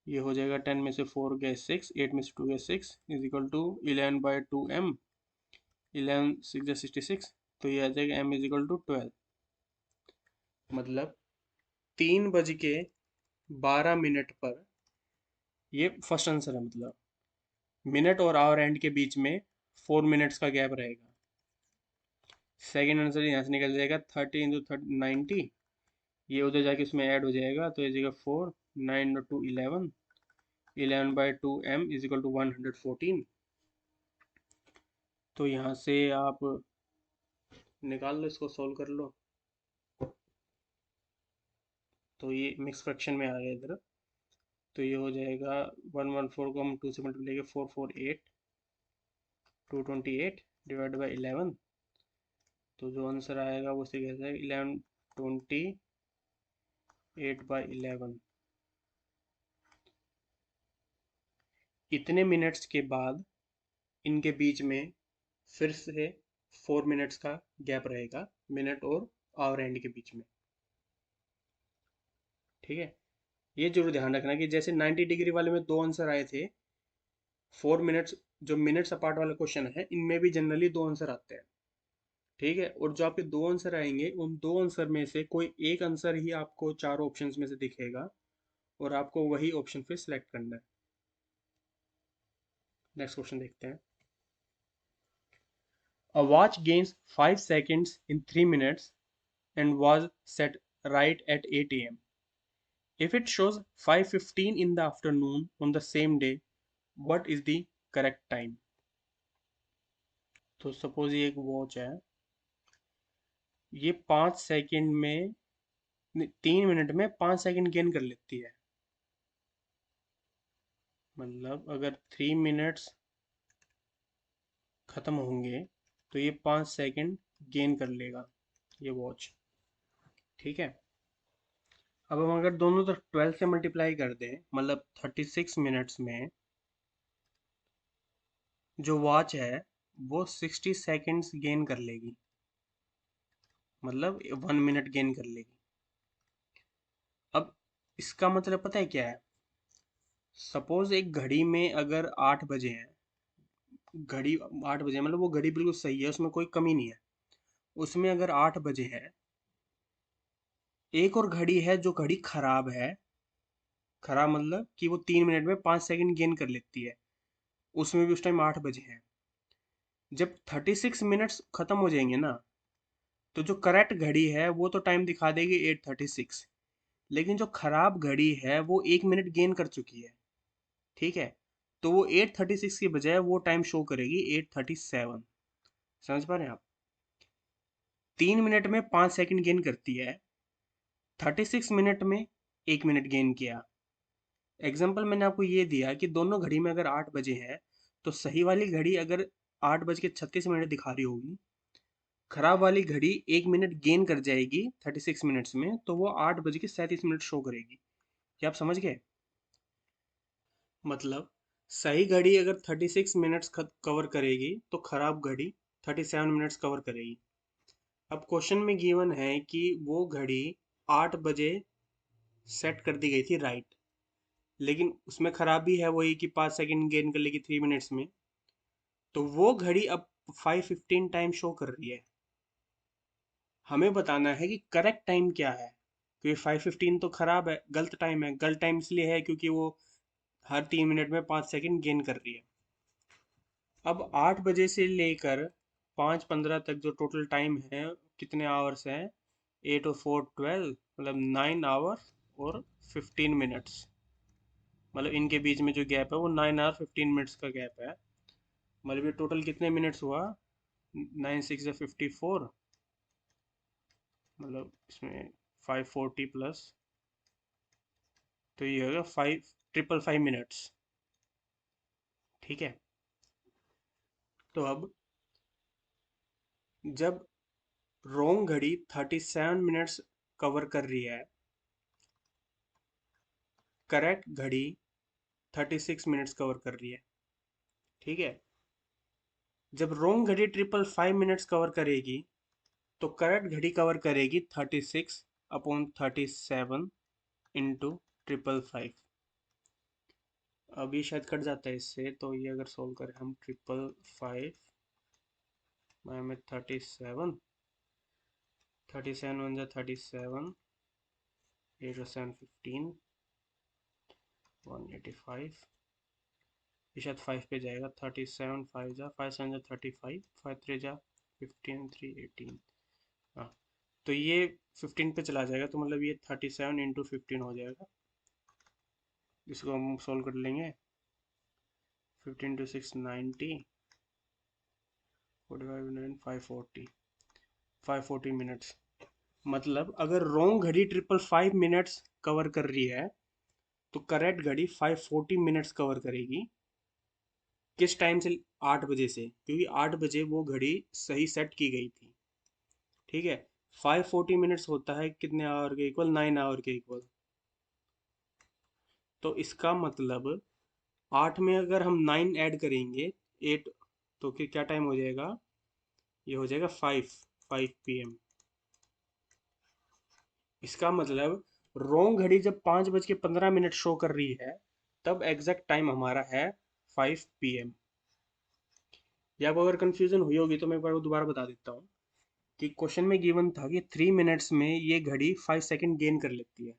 ये हो जाएगा 10 में से 4 गए 6, 8 में से 2 गए 6 इज इक्वल टू 11/2m, 11 6 जा 66, तो ये आ जाएगा m इज इक्वल टू 12। मतलब 3:12 पर, ये फर्स्ट आंसर है, मतलब मिनट और आवर एंड के बीच में 4 मिनट्स का गैप रहेगा। सेकेंड आंसर यहाँ से निकल जाएगा 30 इंटू 90, ये उधर जाके उसमें ऐड हो जाएगा, तो ये 4 9 to 11, 11/2m is equal to 114। तो यहाँ से आप निकाल लो, इसको सोल्व कर लो। तो ये मिक्स फ्रैक्शन में आ गया इधर, तो ये हो जाएगा 114 को हम 2 से मल्टीप्लाई करेंगे 448, 228 डिवाइड बाई 11, तो जो आंसर आएगा वो इसे कहते हैं 1128/11। इतने मिनट्स के बाद इनके बीच में फिर से 4 मिनट्स का गैप रहेगा, मिनट और आवर एंड के बीच में। ठीक है, ये जरूर ध्यान रखना कि जैसे 90 डिग्री वाले में दो आंसर आए थे, 4 मिनट्स जो मिनट्स अपार्ट वाला क्वेश्चन है इनमें भी जनरली दो आंसर आते हैं। ठीक है, और जो आपके दो आंसर आएंगे उन दो आंसर में से कोई एक आंसर ही आपको चारों ऑप्शंस में से दिखेगा, और आपको वही ऑप्शन फिर सिलेक्ट करना है। नेक्स्ट क्वेश्चन देखते हैं। A watch gains 5 seconds in 3 minutes and was set right at 8 a.m. If it shows 5:15 in the afternoon on the same day, what is the correct time? तो सपोज ये एक वॉच है, ये 5 सेकंड में 3 मिनट में 5 सेकंड गेन कर लेती है। मतलब अगर 3 मिनट्स खत्म होंगे तो ये 5 सेकंड गेन कर लेगा ये वॉच। ठीक है, अब हम अगर दोनों तरफ 12 से मल्टीप्लाई कर दें, मतलब 36 मिनट्स में जो वॉच है वो 60 सेकंड्स गेन कर लेगी, मतलब 1 मिनट गेन कर लेगी। अब इसका मतलब पता है क्या है, सपोज एक घड़ी में अगर 8 बजे हैं, घड़ी 8 बजे मतलब वो घड़ी बिल्कुल सही है, उसमें कोई कमी नहीं है। उसमें अगर 8 बजे है, एक और घड़ी है जो घड़ी खराब है। खराब मतलब कि वो 3 मिनट में 5 सेकंड गेन कर लेती है, उसमें भी उस टाइम 8 बजे है। जब 36 मिनट्स खत्म हो जाएंगे ना, तो जो करेक्ट घड़ी है वो तो टाइम दिखा देगी 8:36, लेकिन जो खराब घड़ी है वो 1 मिनट गेन कर चुकी है। ठीक है, तो वो 8:36 की बजाय वो टाइम शो करेगी 8:37। समझ पा रहे हैं आप? 3 मिनट में 5 सेकंड गेन करती है, 36 मिनट में 1 मिनट गेन किया। एग्जाम्पल मैंने आपको ये दिया कि दोनों घड़ी में अगर 8 बजे है, तो सही वाली घड़ी अगर 8:36 दिखा रही होगी, खराब वाली घड़ी 1 मिनट गेन कर जाएगी 36 मिनट्स में, तो वो 8:37 शो करेगी। क्या आप समझ गए? मतलब सही घड़ी अगर 36 मिनट्स कवर करेगी तो खराब घड़ी 37 मिनट्स कवर करेगी। अब क्वेश्चन में गिवन है कि वो घड़ी 8 बजे सेट कर दी गई थी, राइट, लेकिन उसमें खराबी है वही कि 5 सेकंड गेन कर लेगी 3 मिनट्स में। तो वो घड़ी अब 5:15 टाइम शो कर रही है। हमें बताना है कि करेक्ट टाइम क्या है, क्योंकि 5:15 तो खराब है, गलत टाइम है। गलत टाइम इसलिए है क्योंकि वो हर 3 मिनट में 5 सेकंड गेन कर रही है। अब 8 बजे से लेकर 5:15 तक जो टोटल टाइम है, कितने आवर्स हैं? 8 और 4 12, मतलब 9 आवर और 15 मिनट्स। मतलब इनके बीच में जो गैप है वो 9 आवर 15 मिनट्स का गैप है। मतलब ये टोटल कितने मिनट्स हुआ? 9 6 54, मतलब इसमें 540 प्लस, तो ये होगा 5,555 मिनट्स। ठीक है, तो अब जब रोंग घड़ी 37 मिनट्स कवर कर रही है, करेक्ट घड़ी 36 मिनट्स कवर कर रही है। ठीक है, जब रोंग घड़ी 555 मिनट्स कवर करेगी, तो करेक्ट घड़ी कवर करेगी 36/37 इंटू 555। अब ये शायद कट जाता है इससे, तो ये अगर सोल्व करें हम 555 में 37, 37 1 37, 8 और 7 15, 185। ये शायद 5 पे जाएगा। 37 5 जा 5 7 जा 35, 5 3 जा 15, 3 18। हाँ, तो ये 15 पे चला जाएगा, तो मतलब ये 37 × 15 हो जाएगा। इसको हम सोल्व कर लेंगे। 15 × 6 90, 45 9 540, 540 मिनट्स। मतलब अगर रॉन्ग घड़ी 555 मिनट्स कवर कर रही है, तो करेक्ट घड़ी 540 मिनट्स कवर करेगी। किस टाइम से? 8 बजे से, क्योंकि 8 बजे वो घड़ी सही सेट की गई थी। ठीक है, 540 मिनट्स होता है कितने आवर के इक्वल? 9 आवर के इक्वल। तो इसका मतलब 8 में अगर हम 9 ऐड करेंगे, 8, तो फिर क्या टाइम हो जाएगा? ये हो जाएगा 5 इसका मतलब रोंग घड़ी जब 5:15 शो कर रही है, तब एग्जैक्ट टाइम हमारा है 5 PM। या आपको अगर कंफ्यूजन हुई होगी तो मैं एक बार वो दोबारा बता देता हूँ कि क्वेश्चन में गिवन था कि 3 मिनट्स में ये घड़ी 5 सेकंड गेन कर लेती है।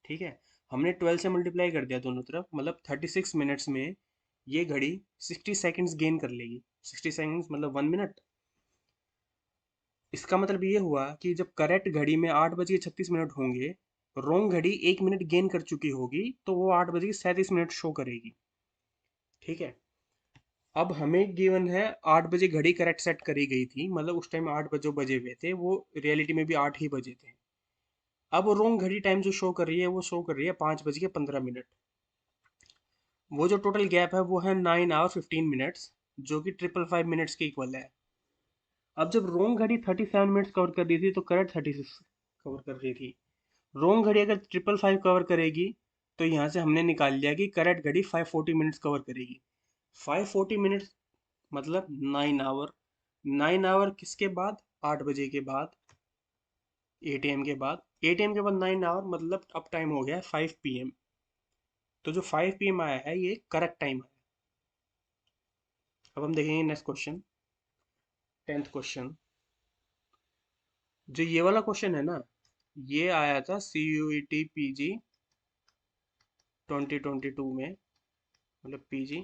ठीक है, हमने 12 से मल्टीप्लाई कर दिया दोनों तरफ, मतलब 36 मिनट्स में ये घड़ी 60 सेकंड्स गेन कर लेगी। 60 सेकंड्स मतलब 1 मिनट। इसका मतलब ये हुआ कि जब करेक्ट घड़ी में 8:36 होंगे, रोंग घड़ी 1 मिनट गेन कर चुकी होगी, तो वो 8:37 शो करेगी। ठीक है, अब हमें गिवन है 8 बजे घड़ी करेक्ट सेट करी गई थी, मतलब उस टाइम 8 बजे बजे हुए थे, वो रियलिटी में भी 8 ही बजे थे। अब रोंग घड़ी टाइम जो शो कर रही है वो शो कर रही है 5:15। वो जो टोटल गैप है वो है 9 आवर 15 मिनट्स, जो कि 555 मिनट्स के इक्वल है। अब जब रोंग घड़ी 37 मिनट्स कवर कर रही थी, तो करेक्ट 36 कवर कर रही थी। रोंग घड़ी अगर 555 कवर करेगी, तो यहाँ से हमने निकाल लिया कि करेक्ट घड़ी 540 मिनट्स कवर करेगी। 540 मिनट्स मतलब 9 आवर। 9 आवर किसके बाद? 8 बजे के बाद, 8 AM के बाद। 8 AM के बाद 9 आवर, मतलब अब टाइम हो गया है 5 PM। तो जो 5 PM आया है ये करेक्ट टाइम है। अब हम देखेंगे नेक्स्ट क्वेश्चन, 10th क्वेश्चन। जो ये वाला क्वेश्चन है ना, ये आया था CUET PG 2022 में, मतलब PG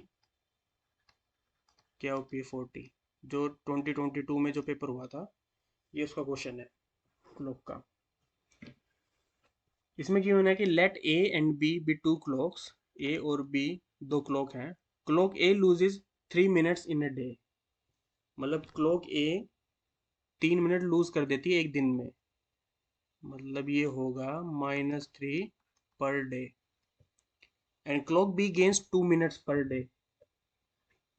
क्या P40, जो 2022 में जो पेपर हुआ था, ये उसका क्वेश्चन है क्लॉक का। इसमें क्यों है कि let A and B be two clocks, A और बी दो क्लॉक हैं। Clock A loses 3 minutes in a day, मतलब क्लॉक ए 3 मिनट लूज कर देती है एक दिन में, मतलब ये होगा -3 per day. And clock B gains 2 minutes per day,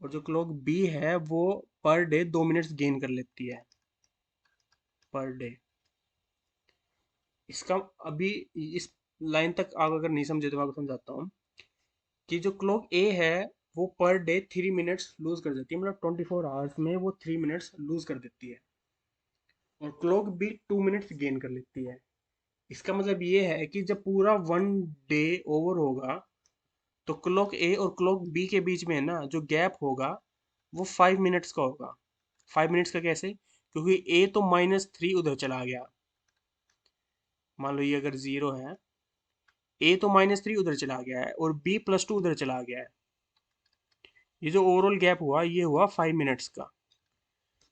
और जो क्लॉक बी है वो पर डे 2 मिनट्स गेन कर लेती है पर डे। इसका अभी इस लाइन तक आप अगर नहीं समझे तो मैं आपको समझाता हूँ कि जो क्लॉक ए है वो पर डे 3 मिनट्स लूज कर देती है, मतलब 24 आवर्स में वो 3 मिनट्स लूज कर देती है, और क्लॉक बी 2 मिनट्स गेन कर लेती है। इसका मतलब ये है कि जब पूरा 1 डे ओवर होगा तो क्लॉक ए और क्लॉक बी के बीच में ना जो गैप होगा वो 5 मिनट्स का होगा। 5 मिनट्स का कैसे? क्योंकि ए तो -3 उधर चला गया, मान लो ये अगर 0 है, ए तो -3 उधर चला गया है और बी +2 उधर चला गया है। ये जो ओवरऑल गैप हुआ ये हुआ 5 मिनट्स का।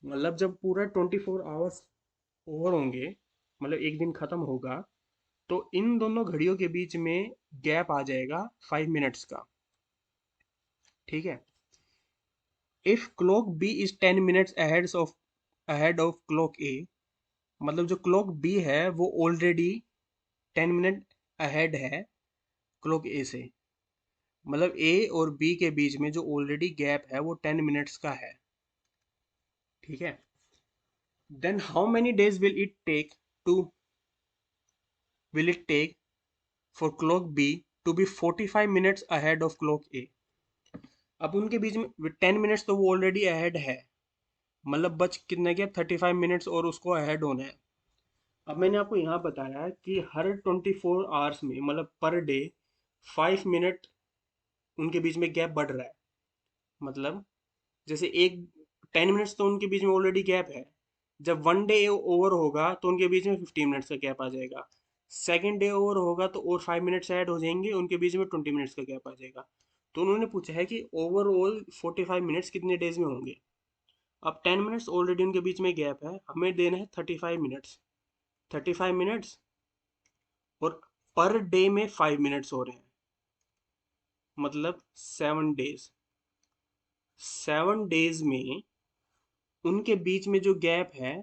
मतलब जब पूरा 24 आवर्स ओवर होंगे, मतलब एक दिन खत्म होगा, तो इन दोनों घड़ियों के बीच में गैप आ जाएगा 5 मिनट्स का। ठीक है। If clock B is 10 minutes ahead of clock A, मतलब जो क्लॉक बी है वो ऑलरेडी 10 मिनट अहेड है क्लॉक ए से, मतलब ए और बी के बीच में जो ऑलरेडी गैप है वो 10 मिनट्स का है। ठीक है। Then how many days will it take for clock B to be 45 minutes ahead of clock A. अब उनके बीच में 10 मिनट्स तो वो ऑलरेडी अहेड है, मतलब बच कितने के 35 मिनट्स और उसको अहेड होना है। अब मैंने आपको यहाँ बताया कि हर 24 आवर्स में, मतलब पर डे 5 मिनट उनके बीच में गैप बढ़ रहा है। मतलब जैसे एक 10 मिनट्स तो उनके बीच में ऑलरेडी गैप है, जब 1 डे ओवर होगा तो उनके बीच में 15 मिनट्स का गैप आ जाएगा। सेकेंड डे ओवर होगा तो और 5 मिनट्स ऐड हो जाएंगे, उनके बीच में 20 मिनट्स का गैप आ जाएगा। तो उन्होंने पूछा है कि ओवरऑल 45 मिनट्स कितने डेज में होंगे। अब 10 मिनट्स ऑलरेडी उनके बीच में गैप है, हमें देना है 35 मिनट्स। 35 मिनट्स और पर डे में 5 मिनट्स हो रहे हैं, मतलब 7 डेज। 7 डेज में उनके बीच में जो गैप है,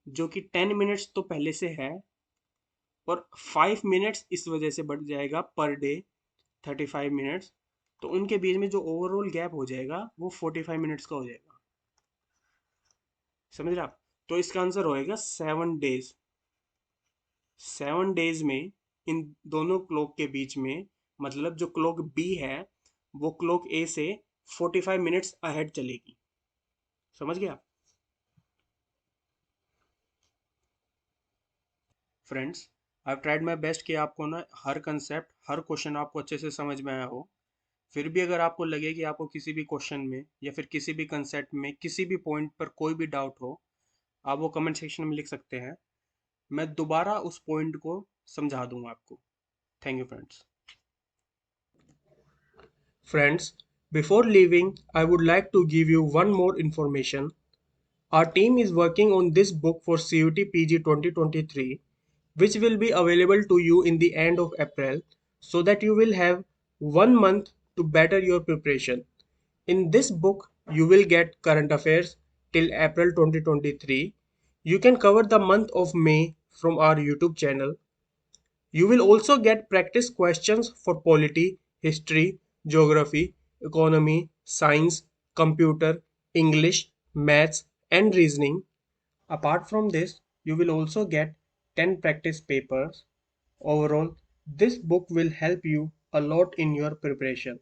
जो कि 10 मिनट्स तो पहले से है, और 5 मिनट्स इस वजह से बढ़ जाएगा पर डे 35 मिनट्स, तो उनके बीच में जो ओवरऑल गैप हो जाएगा वो 45 मिनट्स का हो जाएगा। समझ रहे आप? तो इसका आंसर होएगा 7 डेज। 7 डेज में इन दोनों क्लॉक के बीच में, मतलब जो क्लॉक बी है वो क्लॉक ए से 45 मिनट्स अहेड चलेगी। समझ गया friends? I tried my best कि आपको ना हर कंसेप्ट, हर क्वेश्चन आपको अच्छे से समझ में आया हो। फिर भी अगर आपको लगे कि आपको किसी भी क्वेश्चन में या फिर किसी भी कंसेप्ट में किसी भी पॉइंट पर कोई भी डाउट हो, आप वो कमेंट सेक्शन में लिख सकते हैं। मैं दोबारा उस पॉइंट को समझा दूंगा आपको। Thank you friends. Friends, before leaving, I would like to give you one more information. Our team is working on this book for CUT PG 2023, which will be available to you in the end of April, so that you will have 1 month to better your preparation. In this book, you will get current affairs till April 2023. You can cover the month of May from our YouTube channel. You will also get practice questions for polity, history, geography, economy, science, computer, English, maths, and reasoning. Apart from this, you will also get 10 practice papers. Overall, this book will help you a lot in your preparation.